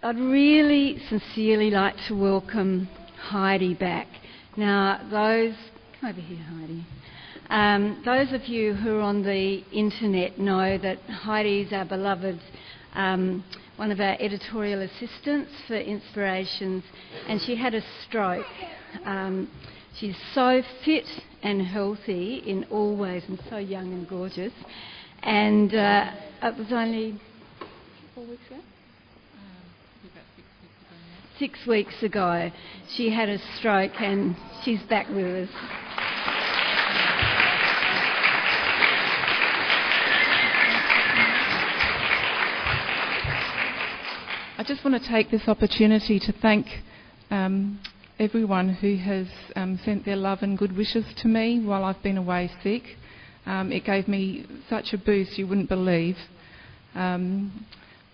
I'd really sincerely like to welcome Heidi back. Now, come over here, Heidi. Those of you who are on the internet know that Heidi is our beloved, one of our editorial assistants for Inspirations, and she had a stroke. She's so fit and healthy in all ways and so young and gorgeous. And it was only 4 weeks ago? About 6 weeks ago now. 6 weeks ago she had a stroke, and she's back with us. I just want to take this opportunity to thank everyone who has sent their love and good wishes to me while I've been away sick. It gave me such a boost you wouldn't believe.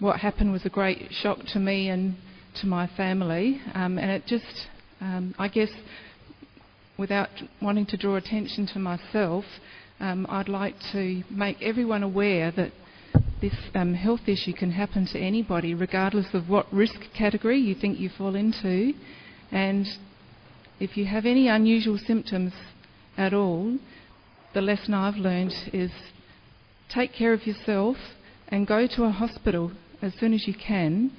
What happened was a great shock to me and to my family, and it just, I guess, without wanting to draw attention to myself, I'd like to make everyone aware that this health issue can happen to anybody, regardless of what risk category you think you fall into. And if you have any unusual symptoms at all, the lesson I've learned is take care of yourself and go to a hospital as soon as you can,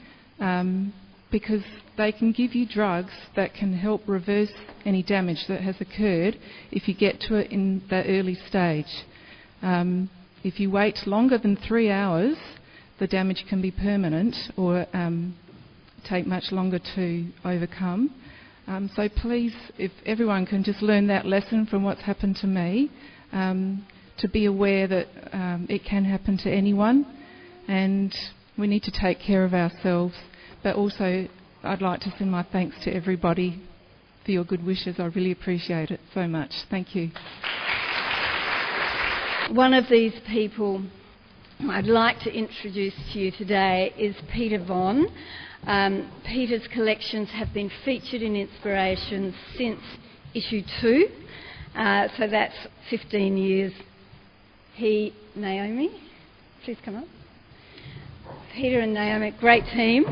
because they can give you drugs that can help reverse any damage that has occurred if you get to it in that early stage. If you wait longer than 3 hours, the damage can be permanent or take much longer to overcome. So please, if everyone can just learn that lesson from what's happened to me, to be aware that it can happen to anyone, and we need to take care of ourselves. But also, I'd like to send my thanks to everybody for your good wishes. I really appreciate it so much. Thank you. One of these people I'd like to introduce to you today is Peter Von. Peter's collections have been featured in Inspirations since issue 2, so that's 15 years. Naomi, please come up. Peter and Naomi, great team,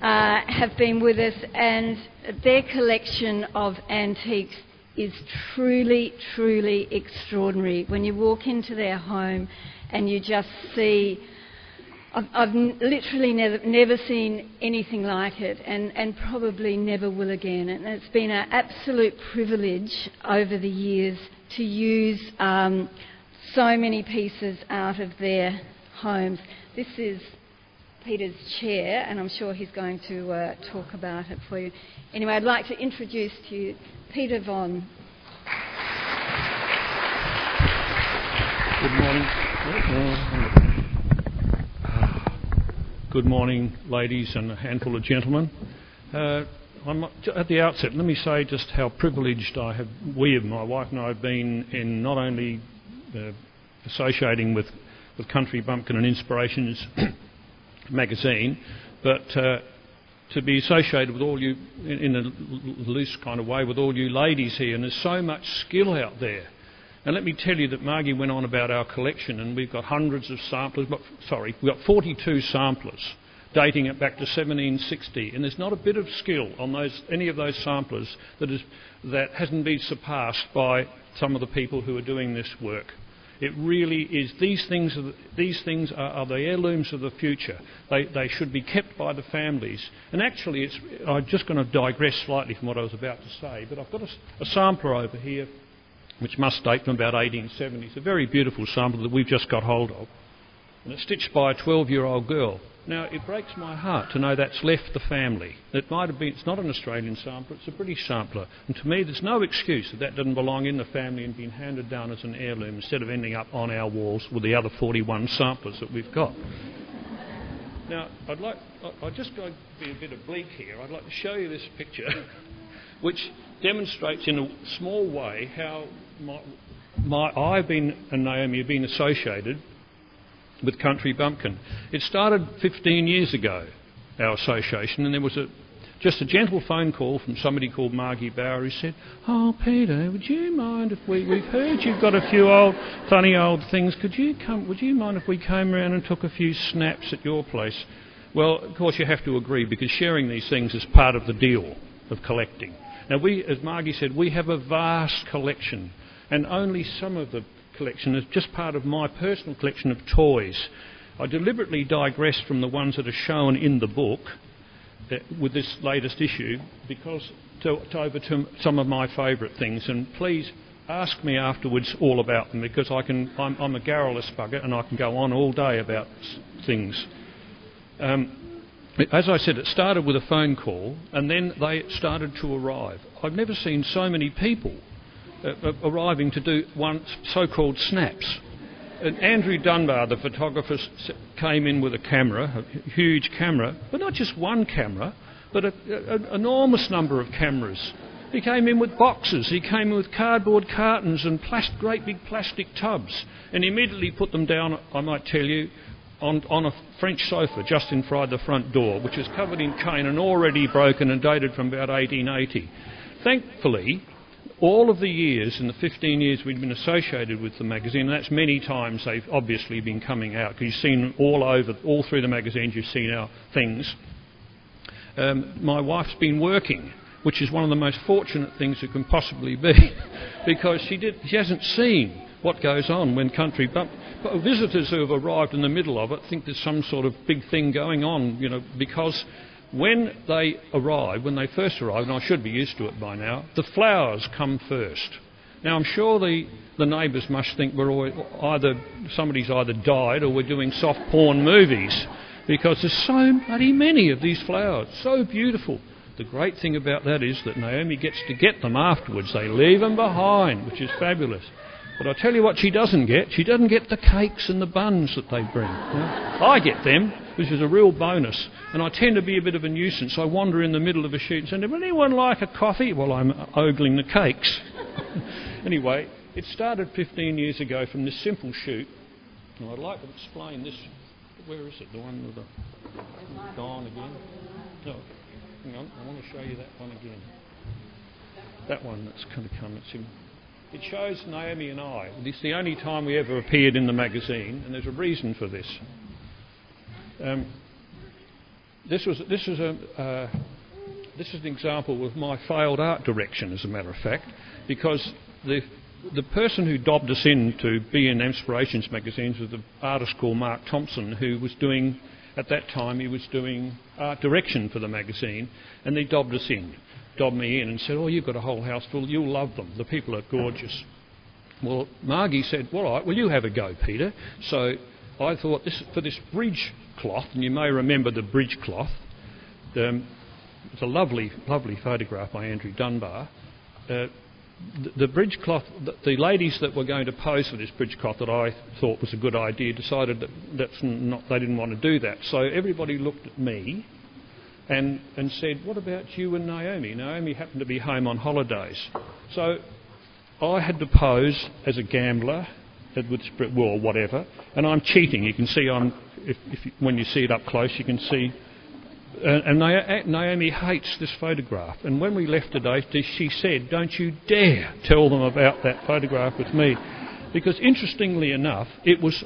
have been with us, and their collection of antiques is truly, truly extraordinary. When you walk into their home and you just see, I've literally never seen anything like it, and probably never will again. And it's been an absolute privilege over the years to use so many pieces out of their homes. This is Peter's chair, and I'm sure he's going to talk about it for you. Anyway, I'd like to introduce to you Peter Von. Good morning. Good morning, ladies and a handful of gentlemen. At the outset, let me say just how privileged my wife and I, have been in not only associating with Country Bumpkin and Inspirations magazine, but to be associated with all you, in a loose kind of way, with all you ladies here. And there's so much skill out there. And let me tell you that Margie went on about our collection, and we've got hundreds of samplers. We've got 42 samplers dating it back to 1760, and there's not a bit of skill on any of those samplers that hasn't been surpassed by some of the people who are doing this work. It really is. These things are the heirlooms of the future. They should be kept by the families. And actually, I'm just going to digress slightly from what I was about to say, but I've got a sampler over here which must date from about 1870. It's a very beautiful sampler that we've just got hold of. And it's stitched by a 12-year-old girl. Now, it breaks my heart to know that's left the family. It might have been, it's not an Australian sampler, it's a British sampler. And to me, there's no excuse that doesn't belong in the family and been handed down as an heirloom instead of ending up on our walls with the other 41 samplers that we've got. Now, I'd just going to be a bit oblique here. I'd like to show you this picture, which demonstrates in a small way how I've been and Naomi have been associated with Country Bumpkin. It started 15 years ago, our association, and there was just a gentle phone call from somebody called Margie Bauer who said, "Oh, Peter, would you mind if we've heard you've got a few funny old things, would you mind if we came around and took a few snaps at your place?" Well, of course you have to agree, because sharing these things is part of the deal of collecting. Now we, as Margie said, we have a vast collection, and only some of the collection is just part of my personal collection of toys. I deliberately digress from the ones that are shown in the book with this latest issue, because over to some of my favourite things, and please ask me afterwards all about them, because I'm a garrulous bugger and I can go on all day about things. As I said, it started with a phone call, and then they started to arrive. I've never seen so many people arriving to do so-called snaps. And Andrew Dunbar, the photographer, came in with a camera, a huge camera, but not just one camera, but an enormous number of cameras. He came in with boxes, he came in with cardboard cartons and great big plastic tubs, and immediately put them down, I might tell you, on a French sofa just in front of the front door, which is covered in cane and already broken and dated from about 1880. Thankfully, all of the years, in the 15 years we've been associated with the magazine, and that's many times they've obviously been coming out, because you've seen all through the magazines, you've seen our things. My wife's been working, which is one of the most fortunate things it can possibly be, because she hasn't seen what goes on when country visitors who have arrived in the middle of it think there's some sort of big thing going on, because when they first arrive, and I should be used to it by now, the flowers come first. Now I'm sure the neighbours must think somebody's either died or we're doing soft porn movies, because there's so bloody many of these flowers, so beautiful. The great thing about that is that Naomi gets to get them afterwards. They leave them behind, which is fabulous. But I'll tell you what she doesn't get. She doesn't get the cakes and the buns that they bring. I get them, which is a real bonus. And I tend to be a bit of a nuisance. I wander in the middle of a shoot and say, "Does anyone like a coffee?" Well, I'm ogling the cakes. Anyway, it started 15 years ago from this simple shoot. And I'd like to explain this. Where is it? The one with the... Gone again? No. Hang on, I want to show you that one again. That one that's going to come. It shows Naomi and I. It's the only time we ever appeared in the magazine, and there's a reason for this. This is an example of my failed art direction, as a matter of fact, because the person who dobbed us in to be in Inspirations magazines was the artist called Mark Thompson, who was doing... At that time, he was doing art direction for the magazine, and they dobbed me in and said, "Oh, you've got a whole house full, you'll love them, the people are gorgeous." Well, Margie said, "Well, all right, well, you have a go, Peter." So I thought, for this bridge cloth, and you may remember the bridge cloth, it's a lovely, lovely photograph by Andrew Dunbar. The bridge cloth, the ladies that were going to pose for this bridge cloth that I thought was a good idea decided that they didn't want to do that. So everybody looked at me and said, "What about you and Naomi?" Naomi happened to be home on holidays. So I had to pose as a gambler, or whatever, and I'm cheating. You can see when you see it up close, you can see. And Naomi hates this photograph. And when we left today, she said, "Don't you dare tell them about that photograph with me." Because interestingly enough, it was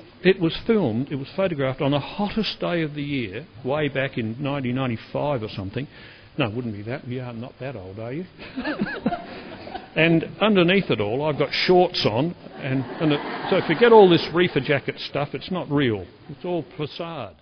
photographed on the hottest day of the year, way back in 1995 or something. No, it wouldn't be that. You are not that old, are you? And underneath it all, I've got shorts on. So forget all this reefer jacket stuff. It's not real. It's all facade.